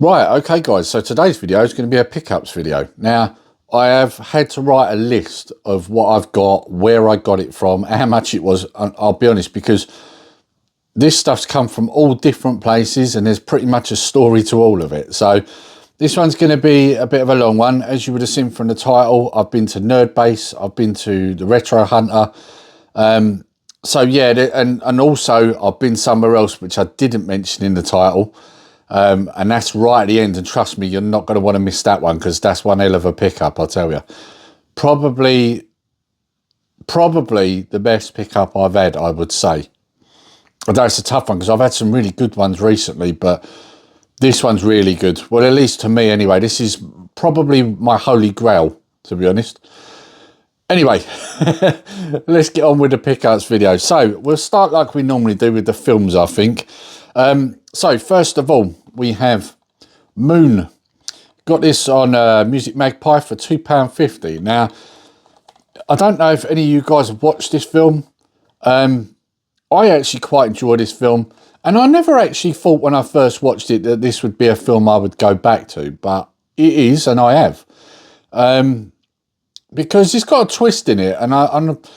Right, okay guys, so today's video is going to be a pickups video. Now, I have had to write a list of what I've got, where I got it from, how much it was, and I'll be honest, because this stuff's come from all different places and there's pretty much a story to all of it. So this one's going to be a bit of a long one. As you would have seen from the title, I've been to Nerd Base, I've been to the Retro Hunter. So yeah, and also I've been somewhere else which I didn't mention in the title. And that's right at the end, and trust me, you're not going to want to miss that one, because that's one hell of a pickup, I'll tell you. Probably the best pickup I've had, I would say. Although it's a tough one, because I've had some really good ones recently, but this one's really good. Well, at least to me anyway. This is probably my holy grail, to be honest. Anyway, let's get on with the pickups video. So we'll start like we normally do with the films, I think. So first of all, we have Moon. Got this on Music Magpie for £2.50. Now, I don't know if any of you guys have watched this film. I actually quite enjoy this film, and I never actually thought when I first watched it that this would be a film I would go back to, but it is, and I have. Because it's got a twist in it, and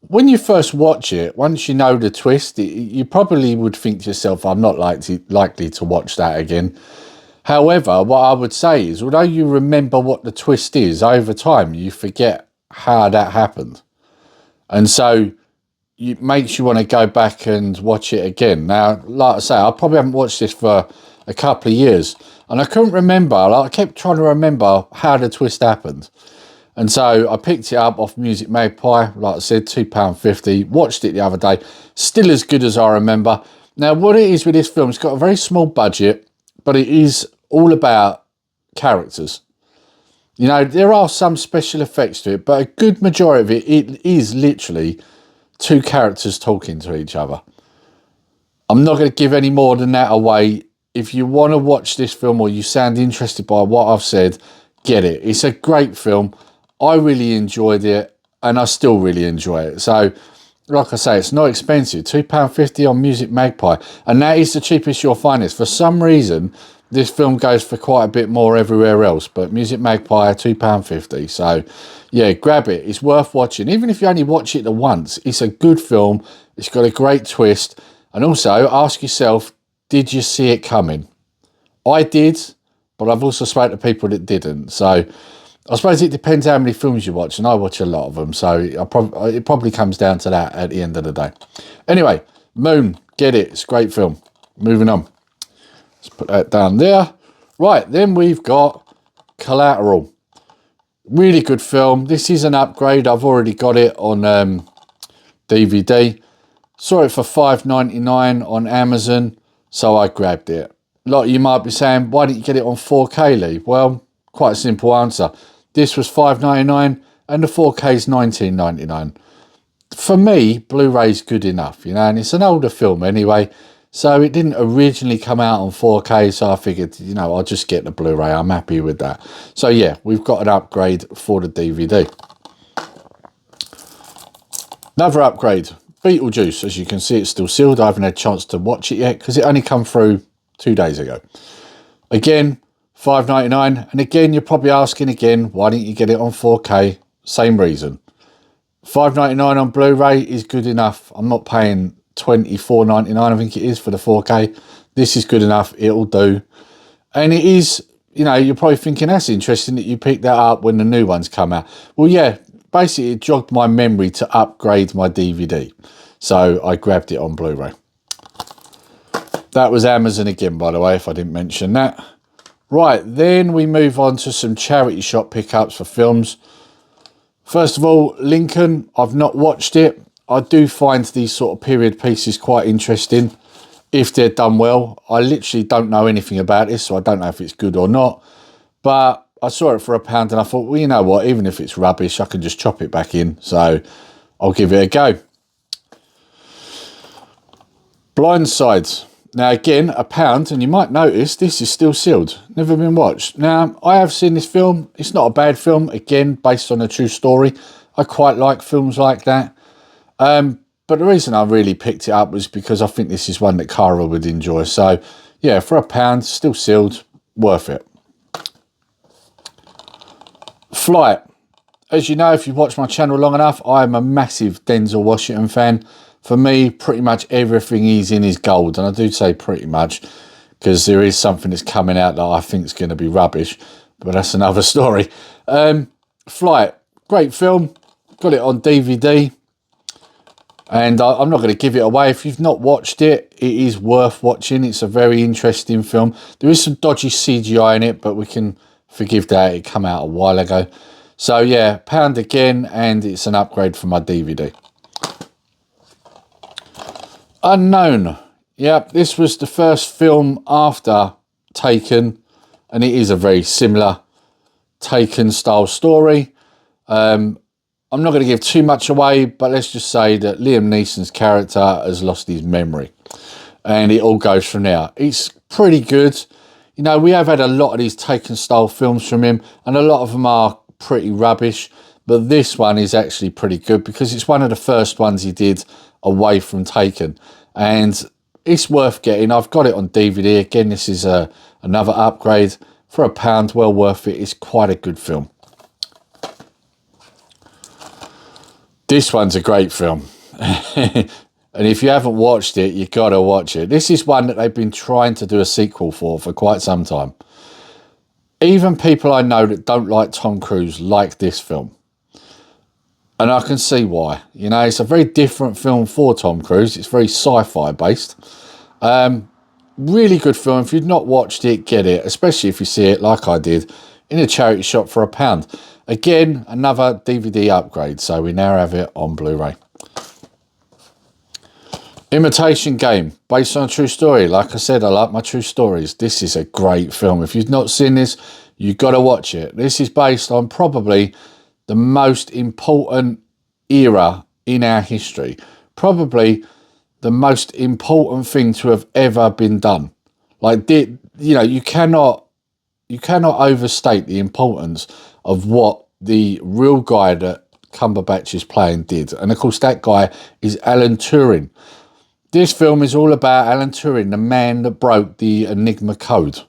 when you first watch it, once you know the twist, you probably would think to yourself, I'm not likely to watch that again. However, what I would say is, although you remember what the twist is, over time you forget how that happened. And so it makes you want to go back and watch it again. Now, like I say, I probably haven't watched this for a couple of years, and I couldn't remember. I kept trying to remember how the twist happened. And so I picked it up off Music Magpie, like I said, £2.50. Watched it the other day. Still as good as I remember. Now, what it is with this film, it's got a very small budget, but it is all about characters. You know, there are some special effects to it, but a good majority of it is literally two characters talking to each other. I'm not going to give any more than that away. If you want to watch this film or you sound interested by what I've said, get it. It's a great film. I really enjoyed it, and I still really enjoy it. So, like I say, it's not expensive. £2.50 on Music Magpie. And that is the cheapest you'll find this. For some reason, this film goes for quite a bit more everywhere else. But Music Magpie, £2.50. So, yeah, grab it. It's worth watching. Even if you only watch it once, it's a good film. It's got a great twist. And also, ask yourself, did you see it coming? I did, but I've also spoken to people that didn't. So I suppose it depends how many films you watch, and I watch a lot of them, so it probably comes down to that at the end of the day. Anyway, Moon, get it. It's a great film. Moving on. Let's put that down there. Right, then we've got Collateral. Really good film. This is an upgrade. I've already got it on DVD. Saw it for $5.99 on Amazon, so I grabbed it. A lot of you might be saying, why didn't you get it on 4K, Lee? Well, quite a simple answer. This was $5.99 and the 4K is $19.99. For me, Blu-ray's good enough, you know, and it's an older film anyway, so it didn't originally come out on 4K, so I figured, you know, I'll just get the Blu-ray. I'm happy with that. So yeah, we've got an upgrade for the DVD. Another upgrade, Beetlejuice. As you can see, it's still sealed. I haven't had a chance to watch it yet because it only come through 2 days ago. Again, $5.99, and again, you're probably asking again, why didn't you get it on 4K? Same reason. $5.99 on Blu-ray is good enough. I'm not paying $24.99, I think it is, for the 4K. This is good enough. It'll do. And it is, you know, you're probably thinking, that's interesting that you picked that up when the new ones come out. Well, yeah, basically it jogged my memory to upgrade my DVD. So I grabbed it on Blu-ray. That was Amazon again, by the way, if I didn't mention that. Right, then we move on to some charity shop pickups for films. First of all, Lincoln. I've not watched it. I do find these sort of period pieces quite interesting if they're done well. I literally don't know anything about this, so I don't know if it's good or not. But I saw it for £1 and I thought, well, you know what, even if it's rubbish, I can just chop it back in. So I'll give it a go. Blindsides. Now again, £1, and you might notice this is still sealed, never been watched. Now, I have seen this film. It's not a bad film, again, based on a true story. I quite like films like that. But the reason I really picked it up was because I think this is one that Cara would enjoy. So, yeah, for £1, still sealed, worth it. Flight. As you know, if you've watched my channel long enough, I am a massive Denzel Washington fan. For me, pretty much everything he's in is gold. And I do say pretty much, because there is something that's coming out that I think is going to be rubbish. But that's another story. Flight. Great film. Got it on DVD. And I'm not going to give it away. If you've not watched it, it is worth watching. It's a very interesting film. There is some dodgy CGI in it, but we can forgive that. It came out a while ago. So yeah, £1 again, and it's an upgrade for my DVD. Unknown. Yep, this was the first film after Taken, and it is a very similar Taken style story. I'm not going to give too much away, but let's just say that Liam Neeson's character has lost his memory, and it all goes from there. It's pretty good. You know, we have had a lot of these Taken style films from him, and a lot of them are pretty rubbish, but this one is actually pretty good because it's one of the first ones he did away from Taken, and it's worth getting. I've got it on DVD. Again, this is another upgrade for £1. Well worth it. It's quite a good film. This one's a great film. And if you haven't watched it, you've got to watch it. This is one that they've been trying to do a sequel for quite some time. Even people I know that don't like Tom Cruise like this film. And I can see why. You know, it's a very different film for Tom Cruise. It's very sci-fi based. Really good film. If you've not watched it, get it. Especially if you see it like I did in a charity shop for £1. Again, another DVD upgrade. So we now have it on Blu-ray. Imitation Game, based on a true story. Like I said, I like my true stories. This is a great film. If you've not seen this, you've got to watch it. This is based on probably the most important era in our history. Probably the most important thing to have ever been done. Like, you know, you cannot overstate the importance of what the real guy that Cumberbatch is playing did. And of course, that guy is Alan Turing. This film is all about Alan Turing, the man that broke the Enigma code.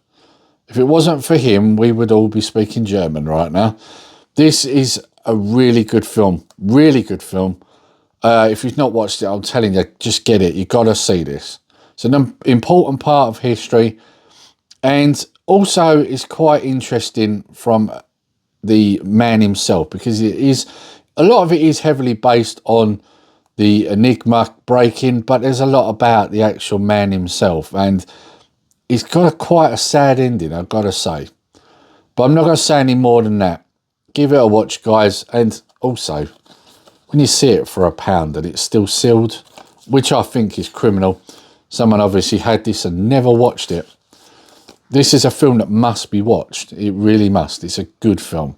If it wasn't for him, we would all be speaking German right now. This is a really good film. Really good film. If you've not watched it, I'm telling you, just get it. You've got to see this. It's an important part of history. And also, it's quite interesting from the man himself, because it is, a lot of it is heavily based on the Enigma breaking, but there's a lot about the actual man himself, and he's got quite a sad ending, I've got to say. But I'm not going to say any more than that. Give it a watch, guys. And also, when you see it for £1 and it's still sealed, which I think is criminal, someone obviously had this and never watched it. This is a film that must be watched. It really must. It's a good film.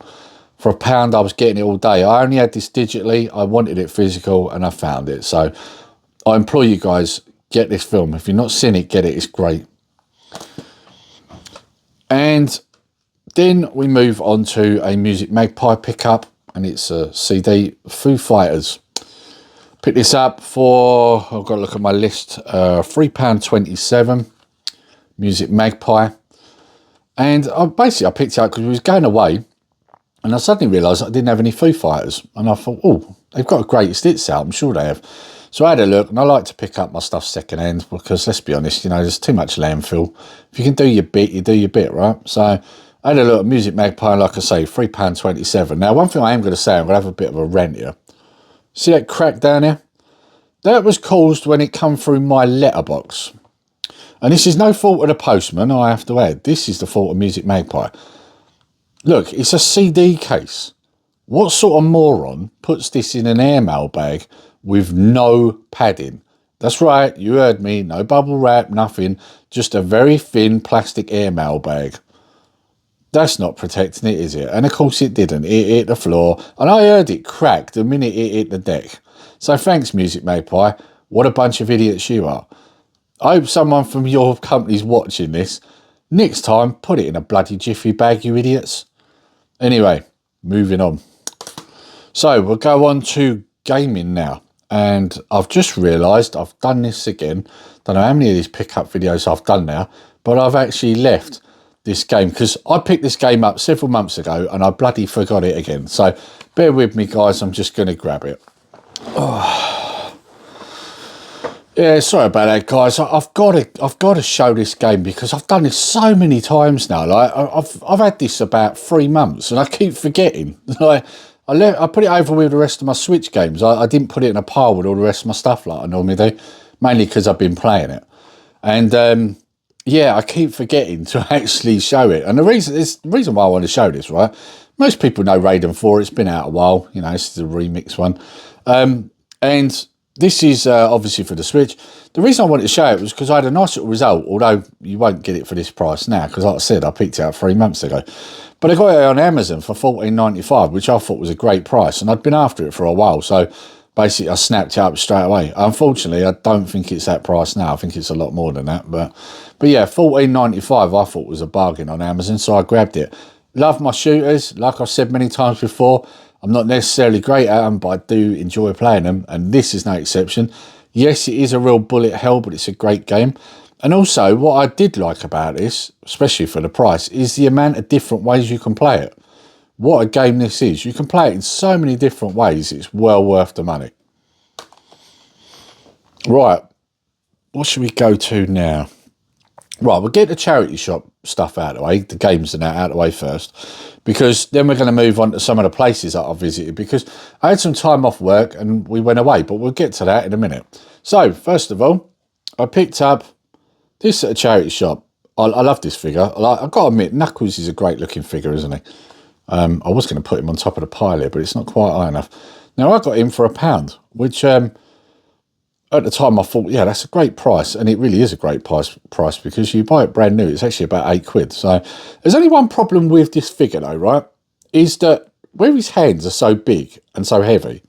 For £1, I was getting it all day. I only had this digitally. I wanted it physical, and I found it. So I implore you guys, get this film. If you've not seen it, get it. It's great. And then we move on to a Music Magpie pickup, and it's a CD, Foo Fighters. Picked this up for, I've got to look at my list, £3.27, Music Magpie. And I picked it up because we was going away, and I suddenly realised I didn't have any Foo Fighters. And I thought, oh, they've got a greatest hits out, I'm sure they have. So I had a look, and I like to pick up my stuff second hand because, let's be honest, you know, there's too much landfill. If you can do your bit, you do your bit, right? So I had a look at Music Magpie, and like I say, £3.27. Now, one thing I am going to say, I'm going to have a bit of a rant here. See that crack down here? That was caused when it come through my letterbox. And this is no fault of the postman, I have to add. This is the fault of Music Magpie. Look, it's a CD case. What sort of moron puts this in an airmail bag with no padding? That's right, you heard me. No bubble wrap, nothing. Just a very thin plastic airmail bag. That's not protecting it, is it? And of course it didn't. It hit the floor. And I heard it crack the minute it hit the deck. So thanks, Music Magpie. What a bunch of idiots you are. I hope someone from your company's watching this. Next time, put it in a bloody jiffy bag, you idiots. Anyway, moving on. So we'll go on to gaming now. And I've just realised I've done this again. Don't know how many of these pickup videos I've done now, but I've actually left this game, because I picked this game up several months ago and I bloody forgot it again. So bear with me, guys. I'm just going to grab it. Oh. Yeah, sorry about that, guys. I've got to show this game because I've done this so many times now. Like I've had this about 3 months and I keep forgetting. Like I put it over with the rest of my Switch games. I didn't put it in a pile with all the rest of my stuff like I normally do, mainly because I've been playing it. And yeah, I keep forgetting to actually show it. And the reason why I want to show this, right? Most people know Raiden 4. It's been out a while. You know, this is a remix one. And this is obviously for the Switch. The reason I wanted to show it was because I had a nice little result, although you won't get it for this price now, because like I said, I picked it up 3 months ago. But I got it on Amazon for $14.95, which I thought was a great price. And I'd been after it for a while. So basically, I snapped it up straight away. Unfortunately, I don't think it's that price now. I think it's a lot more than that. But yeah, $14.95 I thought was a bargain on Amazon, so I grabbed it. Love my shooters. Like I've said many times before, I'm not necessarily great at them, but I do enjoy playing them, and this is no exception. Yes, it is a real bullet hell, but it's a great game. And also, what I did like about this, especially for the price, is the amount of different ways you can play it. What a game this is. You can play it in so many different ways. It's well worth the money. Right. What should we go to now? Right, we'll get the charity shop stuff out of the way, the games and that out of the way first, because then we're going to move on to some of the places that I visited, because I had some time off work and we went away, but we'll get to that in a minute. So, first of all, I picked up this at a charity shop. I love this figure. I've got to admit, Knuckles is a great looking figure, isn't he? I was going to put him on top of the pile here, but it's not quite high enough. Now, I got him for £1, which at the time I thought, yeah, that's a great price. And it really is a great price because you buy it brand new. It's actually about £8. So there's only one problem with this figure, though, right? Is that where his hands are so big and so heavy,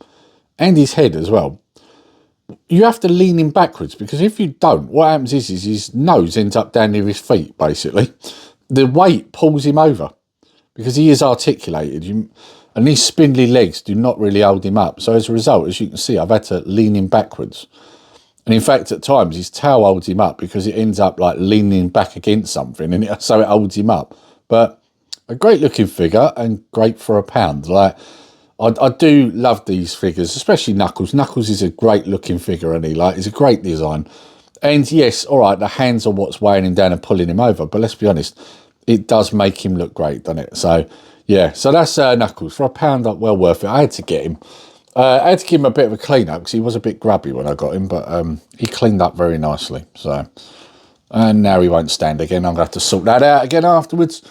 and his head as well, you have to lean him backwards, because if you don't, what happens is his nose ends up down near his feet, basically. The weight pulls him over, because he is articulated, and these spindly legs do not really hold him up. So as a result, as you can see, I've had to lean him backwards. And in fact, at times, his tail holds him up because it ends up like leaning back against something, and so it holds him up. But a great looking figure and great for £1. Like, I do love these figures, especially Knuckles. Knuckles is a great looking figure, and he's a great design. And yes, all right, the hands are what's weighing him down and pulling him over. But let's be honest, it does make him look great, doesn't it? So yeah, so that's Knuckles for £1. Well worth it. I had to get him. I had to give him a bit of a clean up because he was a bit grubby when I got him, but he cleaned up very nicely. So, and now he won't stand again. I'm going to have to sort that out again afterwards.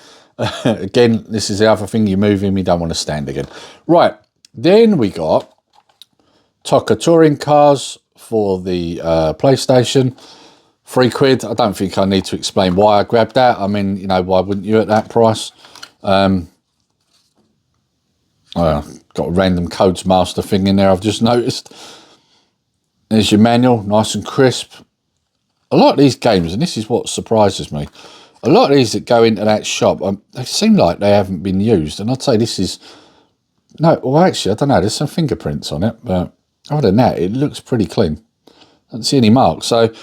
Again, this is the other thing. You move him, you don't want to stand again. Right, then we got Toka touring cars for the PlayStation. £3. I don't think I need to explain why I grabbed that. I mean, you know, why wouldn't you at that price? Got a random Codes Master thing in there, I've just noticed. There's your manual, nice and crisp. A lot of these games, and this is what surprises me, a lot of these that go into that shop, they seem like they haven't been used. And I'd say this is... No, well, actually, I don't know. There's some fingerprints on it, but other than that, it looks pretty clean. I don't see any marks. So,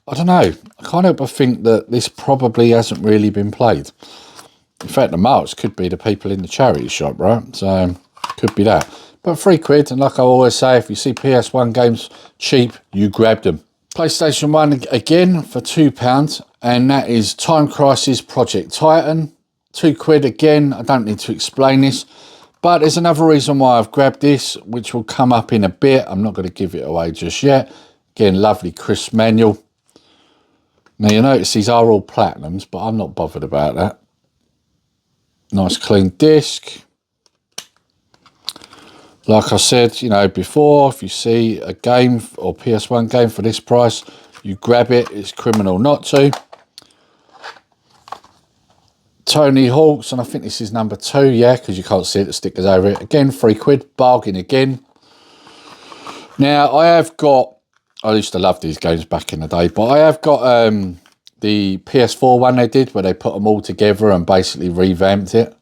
I don't know. I can't help but think that this probably hasn't really been played. In fact, the marks could be the people in the charity shop, right? So, could be that. But £3, and like I always say, if you see PS1 games cheap, you grab them. PlayStation 1 again for £2, and that is Time Crisis Project Titan. £2 again. I don't need to explain this, but there's another reason why I've grabbed this, which will come up in a bit. I'm not going to give it away just yet. Again, lovely crisp manual. Now you notice these are all platinums, but I'm not bothered about that. Nice clean disc. Like I said, you know, before, if you see a game or PS1 game for this price, you grab it. It's criminal not to. Tony Hawk's, and I think this is number 2, yeah, because you can't see it, the sticker's over it. Again, £3, bargain again. Now, I used to love these games back in the day, but I have got the PS4 one they did, where they put them all together and basically revamped it.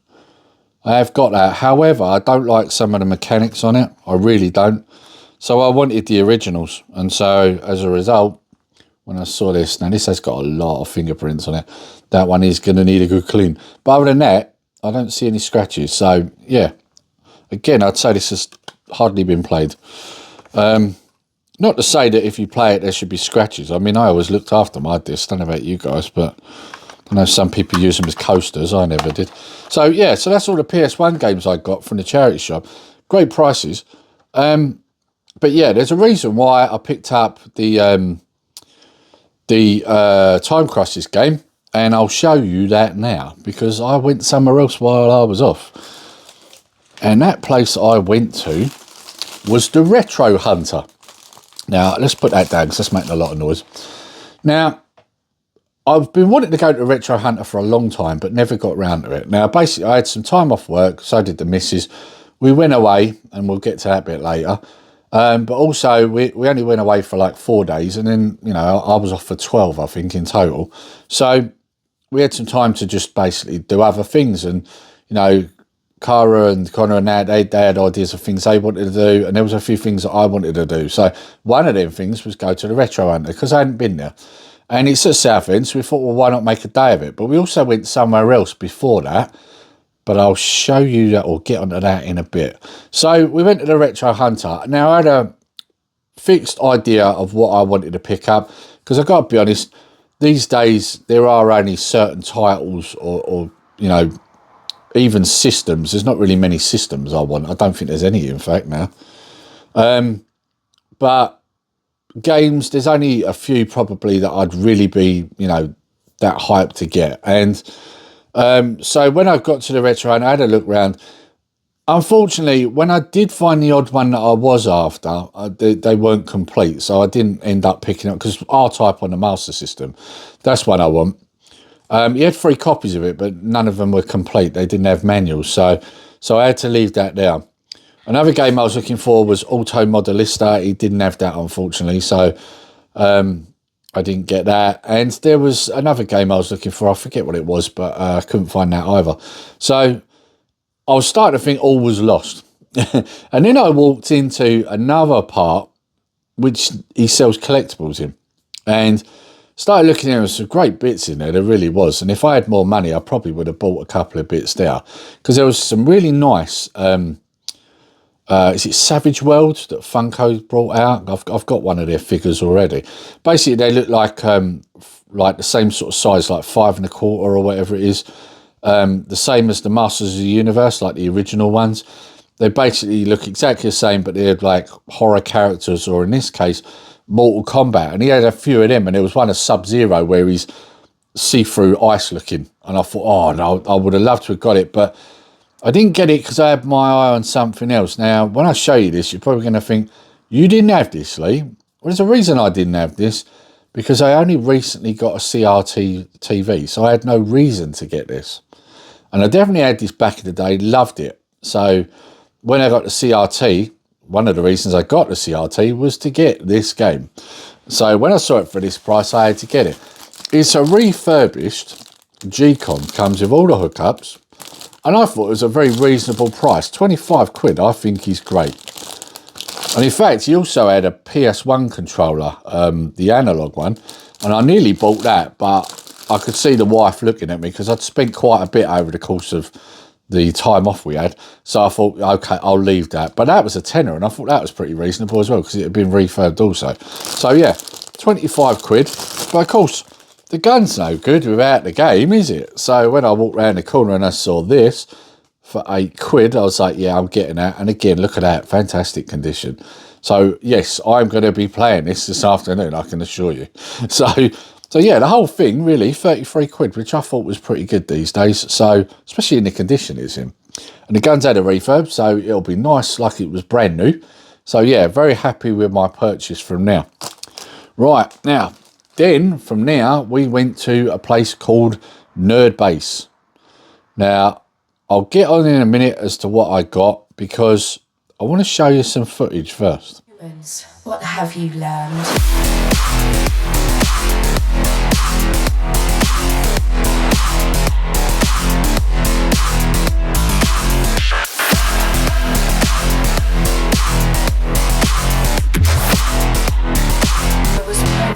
I have got that. However, I don't like some of the mechanics on it. I really don't. So I wanted the originals. And so as a result, when I saw this, now this has got a lot of fingerprints on it. that one is going to need a good clean. But other than that, I don't see any scratches. So, yeah. Again, I'd say this has hardly been played. Not to say that if you play it, there should be scratches. I mean, I always looked after my discs. I don't know about you guys, but I know some people use them as coasters. I never did. So, yeah, so that's all the PS1 games I got from the charity shop. Great prices. But, yeah, there's a reason why I picked up the Time Crisis game, and I'll show you that now, because I went somewhere else while I was off. And that place I went to was the Retro Hunter. Now, let's put that down because that's making a lot of noise. Now, I've been wanting to go to the Retro Hunter for a long time, but never got around to it. Now, basically, I had some time off work, so did the missus. We went away, and we'll get to that bit later. But also, we only went away for like 4 days, and then, you know, I was off for 12, I think, in total. So we had some time to just basically do other things, and, you know, Cara and Connor and they had ideas of things they wanted to do, and there was a few things that I wanted to do. So one of them things was go to the Retro Hunter, because I hadn't been there. And it's at Southend, so we thought, well, why not make a day of it? But we also went somewhere else before that, but I'll show you that, or get onto that in a bit. So we went to the Retro Hunter. Now, I had a fixed idea of what I wanted to pick up, because I've got to be honest, these days there are only certain titles or you know, even systems. There's not really many systems I want. I don't think there's any, in fact, now. But games, there's only a few probably that I'd really be, you know, that hyped to get. And so when I got to the Retro and I had a look around, unfortunately, when I did find the odd one that I was after, they weren't complete. So I didn't end up picking up, because R-Type on the Master System, that's one I want. He had 3 copies of it, but none of them were complete. They didn't have manuals, so I had to leave that there. Another game I was looking for was Auto Modelista. He didn't have that, unfortunately, so I didn't get that. And there was another game I was looking for. I forget what it was, but I couldn't find that either. So I was starting to think all was lost. And then I walked into another part, which he sells collectibles in. And started looking there, some great bits in there, there really was. And if I had more money, I probably would have bought a couple of bits there, because there was some really nice, is it Savage World that Funko brought out? I've got one of their figures already. Basically, they look like the same sort of size, like 5 1/4 or whatever it is. The same as the Masters of the Universe, like the original ones. They basically look exactly the same, but they're like horror characters, or in this case, Mortal Kombat. And he had a few of them, and there was one of Sub-Zero where he's see-through ice looking. And I thought, oh, no, I would have loved to have got it, but I didn't get it because I had my eye on something else. Now, when I show you this, you're probably going to think, you didn't have this, Lee. Well, there's a reason I didn't have this, because I only recently got a CRT TV, so I had no reason to get this. And I definitely had this back in the day, loved it. So when I got the CRT, one of the reasons I got the CRT was to get this game. So when I saw it for this price, I had to get it. It's a refurbished G-Con, comes with all the hookups, and I thought it was a very reasonable price. 25 quid, I think is great. And in fact, he also had a PS1 controller, the analog one, and I nearly bought that, but I could see the wife looking at me, because I'd spent quite a bit over the course of the time off we had, so I thought, okay, I'll leave that. But that was a tenner, and I thought that was pretty reasonable as well, because it had been refurbed also. So yeah, 25 quid. But of course, the gun's no good without the game, is it? So when I walked around the corner and I saw this for 8 quid, I was like, yeah, I'm getting that. And again, look at that, fantastic condition. So yes, I'm going to be playing this afternoon, I can assure you. So yeah, the whole thing, really, 33 quid, which I thought was pretty good these days. So, especially in the condition it's in. And the gun's had a refurb, so it'll be nice like it was brand new. So yeah, very happy with my purchase from now. Right, now, then from now, we went to a place called Nerd Base. Now, I'll get on in a minute as to what I got, because I want to show you some footage first. What have you learned?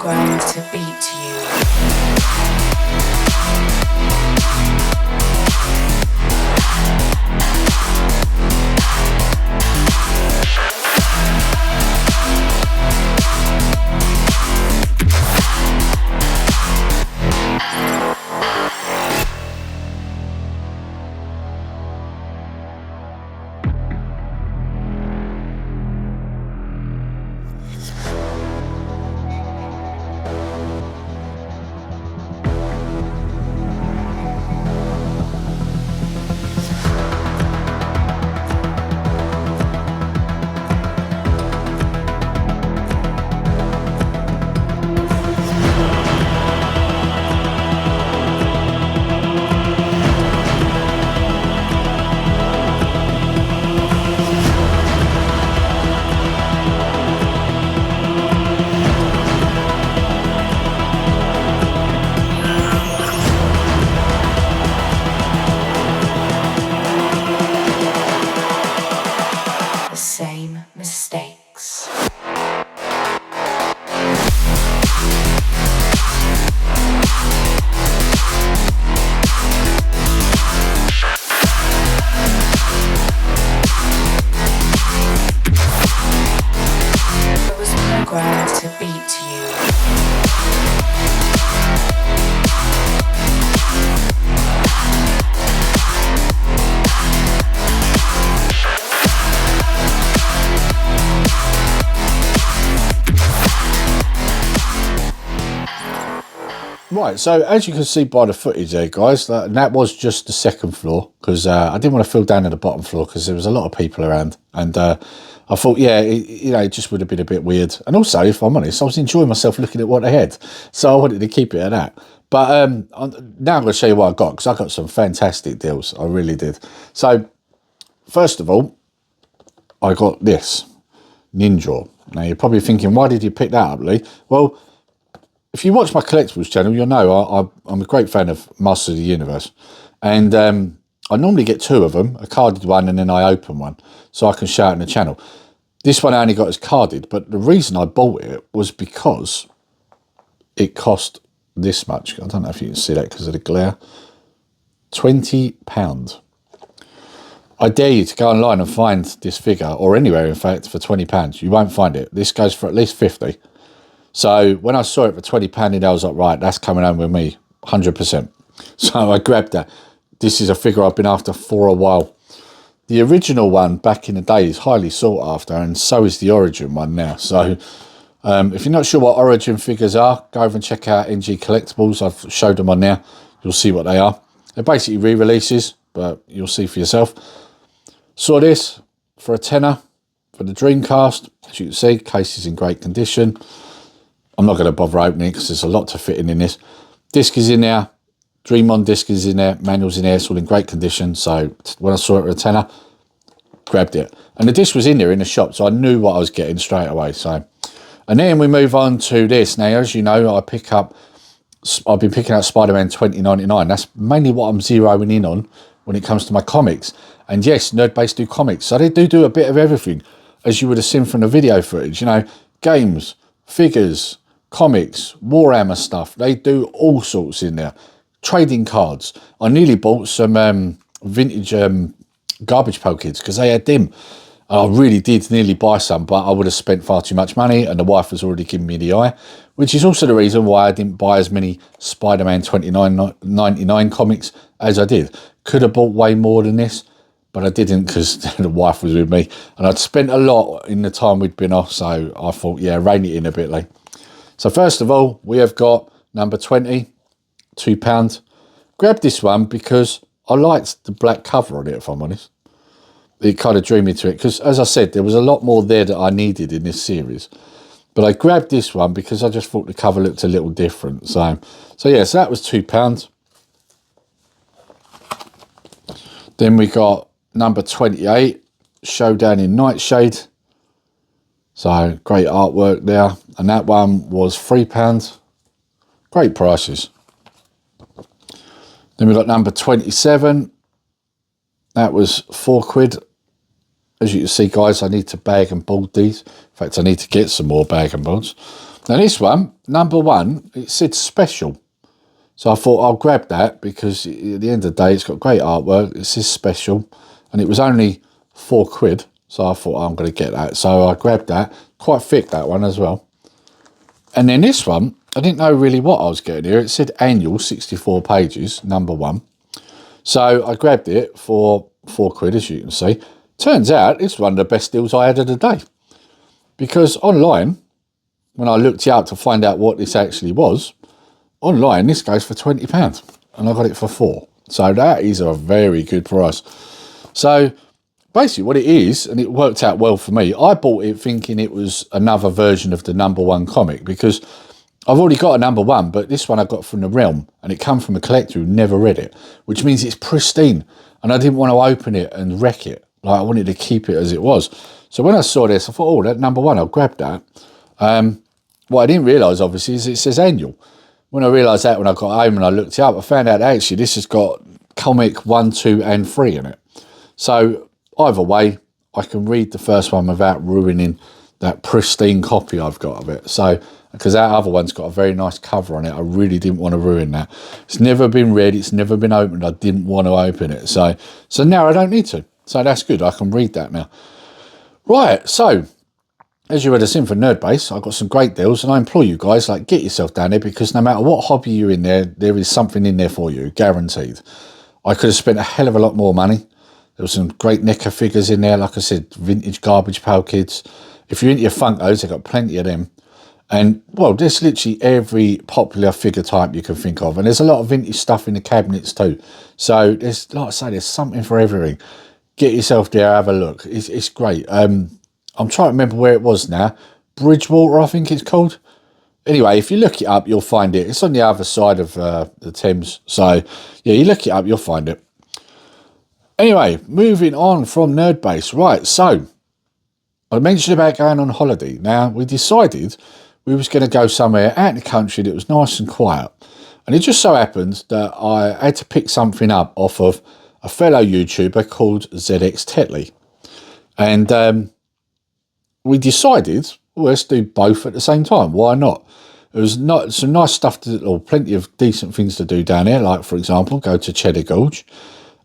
Programmed to beat you. to beat you. Right, so as you can see by the footage there, guys, that was just the second floor, because I didn't want to fill down to the bottom floor because there was a lot of people around, and I thought, yeah, it just would have been a bit weird. And also, if I'm honest, I was enjoying myself looking at what they had, so I wanted to keep it at that. But now I'm going to show you what I got, because I got some fantastic deals. I really did. So first of all, I got this Ninja. Now you're probably thinking, why did you pick that up, Lee? Well, if you watch my collectibles channel, you'll know I'm a great fan of Masters of the Universe. And I normally get two of them, a carded one and then I open one, so I can show it in the channel. This one I only got as carded, but the reason I bought it was because it cost this much. I don't know if you can see that because of the glare. £20. I dare you to go online and find this figure, or anywhere in fact, for £20. You won't find it. This goes for at least 50. So when I saw it for £20, I was like, right, that's coming home with me, 100%. So I grabbed that. This is a figure I've been after for a while. The original one back in the day is highly sought after, and so is the Origin one now. So if you're not sure what Origin figures are, go over and check out NG Collectibles. I've showed them on there. You'll see what they are. They're basically re-releases, but you'll see for yourself. Saw this for a tenner for the Dreamcast. As you can see, case is in great condition. I'm not going to bother opening it because there's a lot to fit in this. Disc is in there. Dream On disc is in there. Manual's in there. It's all in great condition. So when I saw it for a tenner, grabbed it. And the disc was in there in the shop, so I knew what I was getting straight away. So, and then we move on to this. Now, as you know, I've been picking up Spider-Man 2099. That's mainly what I'm zeroing in on when it comes to my comics. And yes, Nerdbase do comics. So they do a bit of everything, as you would have seen from the video footage. You know, games, figures, comics, Warhammer stuff. They do all sorts in there. Trading cards. I nearly bought some vintage Garbage Pail Kids because they had them. I really did nearly buy some, but I would have spent far too much money, and the wife was already giving me the eye, which is also the reason why I didn't buy as many Spider-Man 2099 comics as I did. Could have bought way more than this, but I didn't because the wife was with me, and I'd spent a lot in the time we'd been off, so I thought, yeah, rein it in a bit, like. So first of all, we have got number 20, £2. Grabbed this one because I liked the black cover on it, if I'm honest. It kind of drew me to it because, as I said, there was a lot more there that I needed in this series. But I grabbed this one because I just thought the cover looked a little different. So yeah, so that was £2. Then we got number 28, Showdown in Nightshade. So great artwork there. And that one was £3. Great prices. Then we got number 27. That was £4. As you can see, guys, I need to bag and board these. In fact, I need to get some more bag and boards. Now this one, number 1, it said special. So I thought I'll grab that because at the end of the day, it's got great artwork. It says special. And it was only £4. So I thought, I'm going to get that. So I grabbed that. Quite thick, that one as well. And then this one, I didn't know really what I was getting here. It said annual, 64 pages, number 1. So I grabbed it for £4, as you can see. Turns out it's one of the best deals I had of the day. Because online, when I looked it up to find out what this actually was, online this goes for £20. And I got it for £4. So that is a very good price. So basically what it is, and it worked out well for me, I bought it thinking it was another version of the number 1 comic because I've already got a number 1, but this one I got from the Realm, and it come from a collector who never read it, which means it's pristine, and I didn't want to open it and wreck it. Like, I wanted to keep it as it was. So when I saw this, I thought, oh, that number 1, I'll grab that. What I didn't realise, obviously, is it says annual. When I realised that when I got home and I looked it up, I found out actually this has got comic 1, 2 and 3 in it. So either way, I can read the first one without ruining that pristine copy I've got of it. So, because that other one's got a very nice cover on it, I really didn't want to ruin that. It's never been read, it's never been opened, I didn't want to open it. So now I don't need to. So that's good, I can read that now. Right, so as you would have seen for Nerd Base, I've got some great deals, and I implore you guys, like, get yourself down there, because no matter what hobby you're in there is something in there for you, guaranteed. I could have spent a hell of a lot more money. There were some great NECA figures in there, like I said, vintage Garbage Pail Kids. If you're into your Funkos, they've got plenty of them. And, well, there's literally every popular figure type you can think of. And there's a lot of vintage stuff in the cabinets too. So, there's, like I say, there's something for everything. Get yourself there, have a look. It's great. I'm trying to remember where it was now. Bridgewater, I think it's called. Anyway, if you look it up, you'll find it. It's on the other side of the Thames. So, yeah, you look it up, you'll find it. Anyway, moving on from Nerd Base. Right, so I mentioned about going on holiday. Now, we decided we was going to go somewhere out in the country that was nice and quiet. And it just so happened that I had to pick something up off of a fellow YouTuber called ZX Tetlee. And we decided, well, let's do both at the same time. Why not? It was not some nice stuff to, or plenty of decent things to do down there. Like, for example, go to Cheddar Gorge.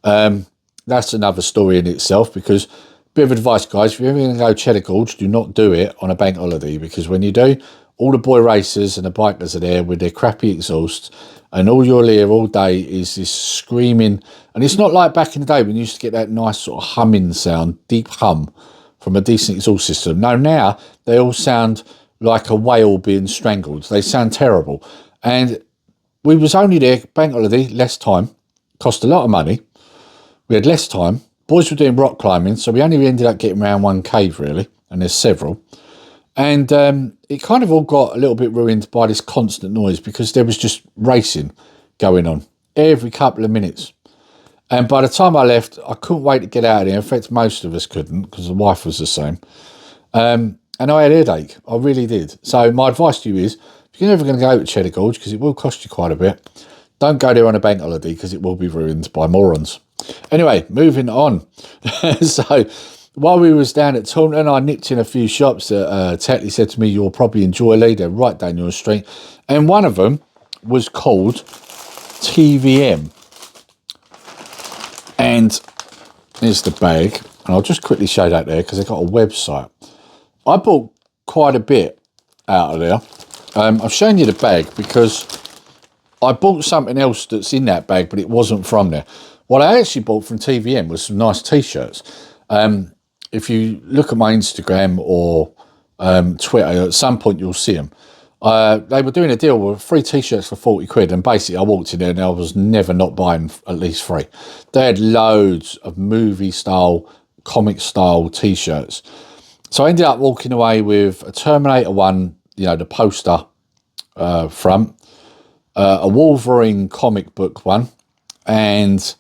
That's another story in itself, because, bit of advice, guys, if you're ever going to go Cheddar Gorge, do not do it on a bank holiday, because when you do, all the boy racers and the bikers are there with their crappy exhausts, and all you'll hear all day is this screaming. And it's not like back in the day when you used to get that nice sort of humming sound, deep hum, from a decent exhaust system. No, now they all sound like a whale being strangled. They sound terrible. And we was only there, bank holiday, less time, cost a lot of money. We had less time. Boys were doing rock climbing, so we only ended up getting around one cave, really, and there's several. And it kind of all got a little bit ruined by this constant noise, because there was just racing going on every couple of minutes. And by the time I left, I couldn't wait to get out of there. In fact, most of us couldn't, because the wife was the same. And I had a headache. I really did. So my advice to you is, if you're never going to go to Cheddar Gorge, because it will cost you quite a bit, don't go there on a bank holiday, because it will be ruined by morons. Anyway, moving on. So while we was down at Taunton, I nipped in a few shops that Tetlee said to me, you'll probably enjoy, Lee. They're right down your street. And one of them was called TVM. And here's the bag, and I'll just quickly show that there, because they've got a website. I bought quite a bit out of there. I've shown you the bag because I bought something else that's in that bag, but it wasn't from there. What I actually bought from TVM was some nice T-shirts. If you look at my Instagram or Twitter, at some point you'll see them. They were doing a deal with 3 T-shirts for 40 quid, and basically I walked in there and I was never not buying at least 3. They had loads of movie style, comic style T-shirts. So I ended up walking away with a Terminator 1, you know, the poster front, a Wolverine comic book one, and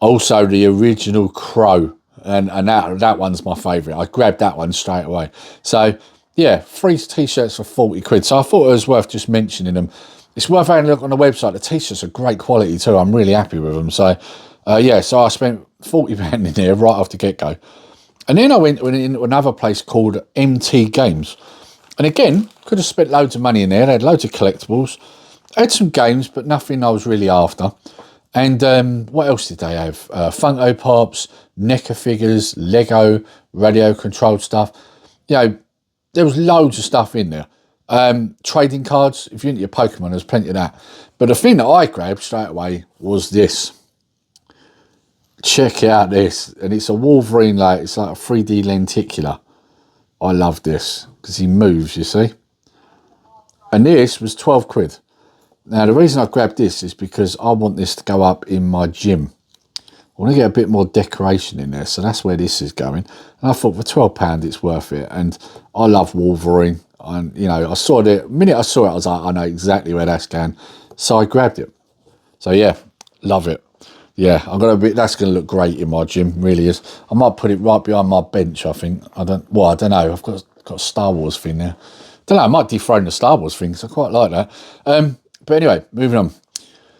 also the original Crow. And that one's my favourite. I grabbed that one straight away. So yeah, 3 T-shirts for 40 quid. So I thought it was worth just mentioning them. It's worth having a look on the website. The T-shirts are great quality too. I'm really happy with them. So yeah, so I spent £40 in there right off the get-go. And then I went into another place called MT Games. And again, could have spent loads of money in there. They had loads of collectibles. I had some games, but nothing I was really after. And what else did they have? Funko Pops, NECA figures, Lego, radio-controlled stuff. You know, there was loads of stuff in there. Trading cards, if you're into your Pokemon, there's plenty of that. But the thing that I grabbed straight away was this. Check out this. And it's a Wolverine, it's like a 3D lenticular. I love this because he moves, you see. And this was 12 quid. Now, the reason I grabbed this is because I want this to go up in my gym. I want to get a bit more decoration in there, so that's where this is going. And I thought for £12 it's worth it. And I love Wolverine. And, you know, I saw it, the minute I saw it, I was like, I know exactly where that's going. So I grabbed it. So yeah, love it. Yeah, that's going to look great in my gym, really is. I might put it right behind my bench, I think. I don't know. I've got a Star Wars thing there. Don't know, I might dethrone the Star Wars thing, because I quite like that. But anyway, moving on.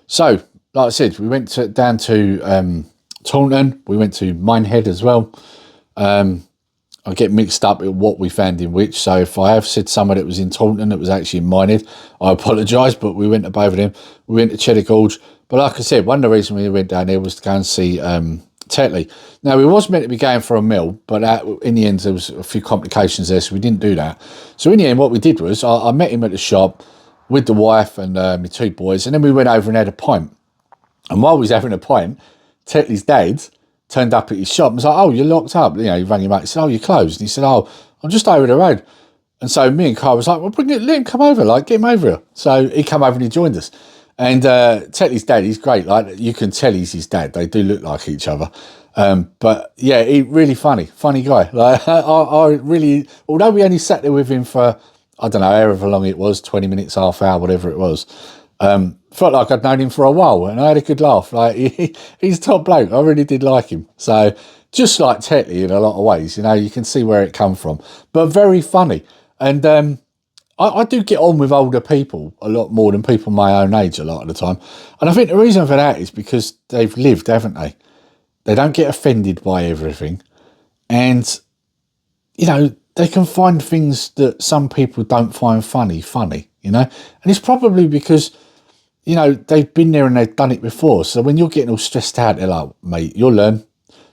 So, like I said, we went down to Taunton. We went to Minehead as well. I get mixed up with what we found in which. So if I have said somewhere that was in Taunton that was actually in Minehead, I apologise, but we went to both of them. We went to Cheddar Gorge. But like I said, one of the reasons we went down there was to go and see Tetley. Now, we was meant to be going for a meal, but in the end, there was a few complications there, so we didn't do that. So in the end, what we did was I met him at the shop with the wife and my two boys, and then we went over and had a pint. And while we was having a pint, Tetley's dad turned up at his shop and was like, "Oh, you're locked up." You know, he rang him up. He said, "Oh, you're closed." And he said, "Oh, I'm just over the road." And so me and Carl was like, "Well, let him come over, like, get him over here." So he came over and he joined us. And Tetley's dad, he's great. Like, you can tell he's his dad. They do look like each other. But yeah, he really funny guy. Like, I really, although we only sat there with him for, I don't know, however long it was, 20 minutes, half hour, whatever it was. Felt like I'd known him for a while, and I had a good laugh. Like, he's a top bloke. I really did like him. So just like Tetley in a lot of ways, you know, you can see where it come from, but very funny. And I do get on with older people a lot more than people my own age a lot of the time. And I think the reason for that is because they've lived, haven't they? They don't get offended by everything. And, you know, they can find things that some people don't find funny, you know? And it's probably because, you know, they've been there and they've done it before. So when you're getting all stressed out, they're like, "Mate, you'll learn.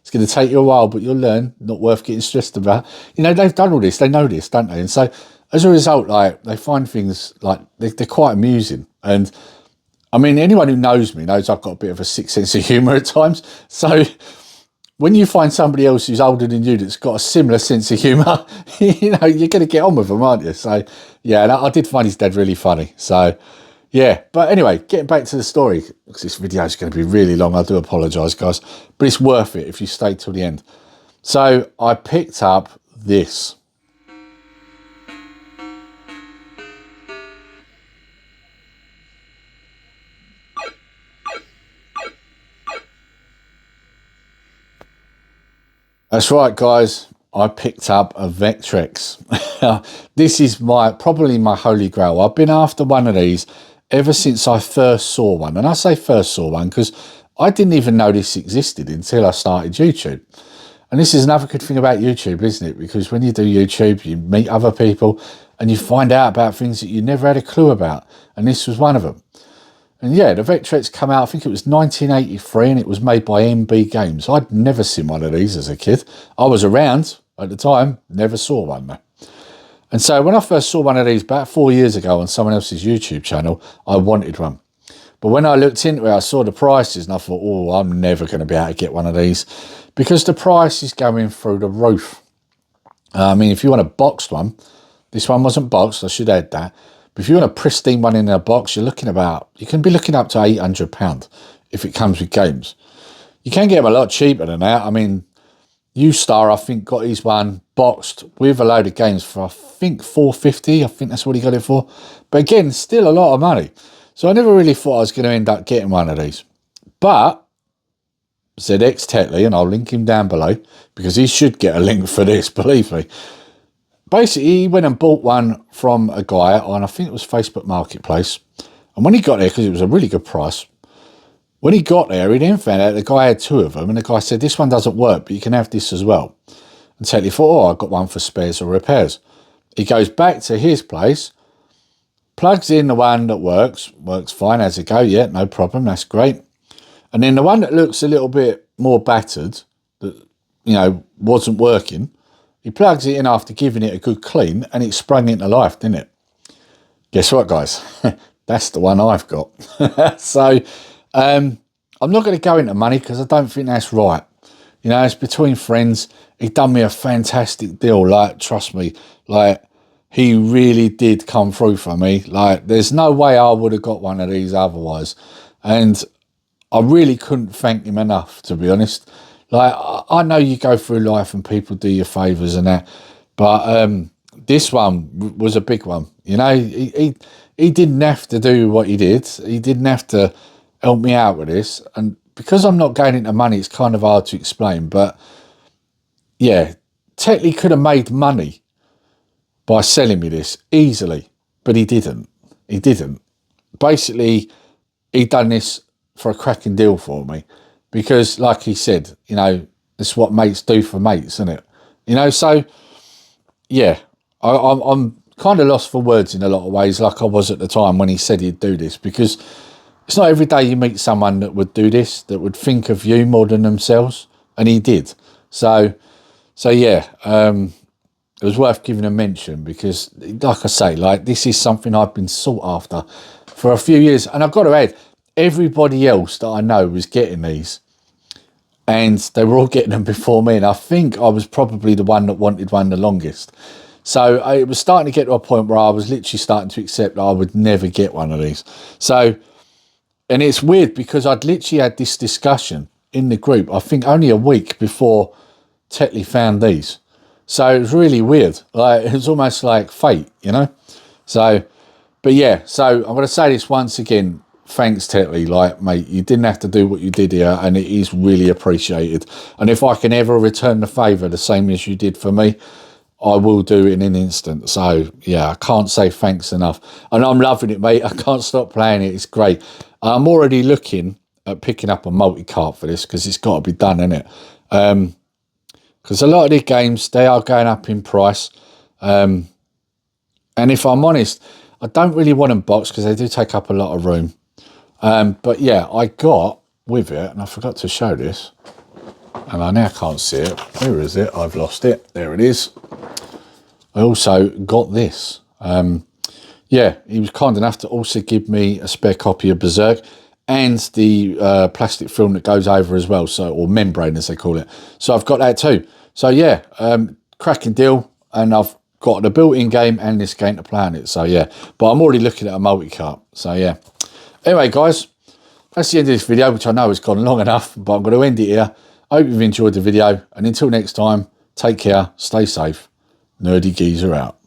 It's going to take you a while, but you'll learn. Not worth getting stressed about." You know, they've done all this. They know this, don't they? And so as a result, like, they find things like they're quite amusing. And I mean, anyone who knows me knows I've got a bit of a sick sense of humour at times. So when you find somebody else who's older than you that's got a similar sense of humour, you know, you're going to get on with them, aren't you? So yeah, and I did find his dad really funny. So yeah, but anyway, getting back to the story, because this video is going to be really long. I do apologise, guys, but it's worth it if you stay till the end. So I picked up this. That's right, guys. I picked up a Vectrex. This is probably my holy grail. I've been after one of these ever since I first saw one. And I say first saw one because I didn't even know this existed until I started YouTube. And this is another good thing about YouTube, isn't it? Because when you do YouTube, you meet other people and you find out about things that you never had a clue about. And this was one of them. And yeah, the Vectrex came out, I think it was 1983, and it was made by MB Games. I'd never seen one of these as a kid. I was around at the time, never saw one though. And so when I first saw one of these about 4 years ago on someone else's YouTube channel, I wanted one. But when I looked into it, I saw the prices and I thought, oh, I'm never going to be able to get one of these because the price is going through the roof. I mean, if you want a boxed one, this one wasn't boxed, I should add that. But if you want a pristine one in a box, you can be looking up to £800 if it comes with games. You can get them a lot cheaper than that. I mean, U-Star, I think, got his one boxed with a load of games for, I think, $450. I think that's what he got it for. But again, still a lot of money. So I never really thought I was going to end up getting one of these. But ZX Tetlee, and I'll link him down below, because he should get a link for this, believe me. Basically, he went and bought one from a guy on, I think it was Facebook Marketplace. And when he got there, because it was a really good price, when he got there, he then found out the guy had two of them. And the guy said, "This one doesn't work, but you can have this as well." And Tetlee thought, "Oh, I've got one for spares or repairs." He goes back to his place, plugs in the one that works fine as it go. Yeah, no problem, that's great. And then the one that looks a little bit more battered, that, you know, wasn't working, he plugs it in after giving it a good clean and it sprung into life, didn't it? Guess what, guys? That's the one I've got. So I'm not going to go into money because I don't think that's right. You know, it's between friends. He done me a fantastic deal. Like, trust me, like, he really did come through for me. Like, there's no way I would have got one of these otherwise. And I really couldn't thank him enough, to be honest. Like, I know you go through life and people do you favours and that, but this one was a big one. You know, he didn't have to do what he did. He didn't have to help me out with this. And because I'm not going into money, it's kind of hard to explain. But yeah, Tetlee could have made money by selling me this easily, but he didn't. He didn't. Basically, he done this for a cracking deal for me. Because, like he said, you know, it's what mates do for mates, isn't it? You know, so, yeah, I'm kind of lost for words in a lot of ways, like I was at the time when he said he'd do this, because it's not every day you meet someone that would do this, that would think of you more than themselves. and he did. So yeah, it was worth giving a mention because, like I say, like this is something I've been sought after for a few years, and I've got to add, everybody else that I know was getting these, and they were all getting them before me, and I think I was probably the one that wanted one the longest. So it was starting to get to a point where I was literally starting to accept that I would never get one of these. So, and it's weird because I'd literally had this discussion in the group, I think only a week before Tetlee found these. So it was really weird. Like, it was almost like fate, you know? So, but yeah, so I'm going to say this once again. Thanks, Tetlee. Like, mate, you didn't have to do what you did here, and it is really appreciated. And if I can ever return the favour the same as you did for me, I will do it in an instant. So, yeah, I can't say thanks enough. And I'm loving it, mate. I can't stop playing it. It's great. I'm already looking at picking up a multi-cart for this because it's got to be done, innit? Because a lot of these games, they are going up in price. And if I'm honest, I don't really want them boxed because they do take up a lot of room. But yeah, I got with it, and I forgot to show this, and I now can't see it. Where is it? I've lost it. There it is. I also got this. Yeah, he was kind enough to also give me a spare copy of Berserk and the plastic film that goes over as well, so, or membrane as they call it. So I've got that too. So yeah, cracking deal, and I've got the built-in game and this game to play on it. So yeah, but I'm already looking at a multi-cart. So yeah. Anyway, guys, that's the end of this video, which I know has gone long enough, but I'm going to end it here. I hope you've enjoyed the video, and until next time, take care, stay safe. Nerdy Geezer out.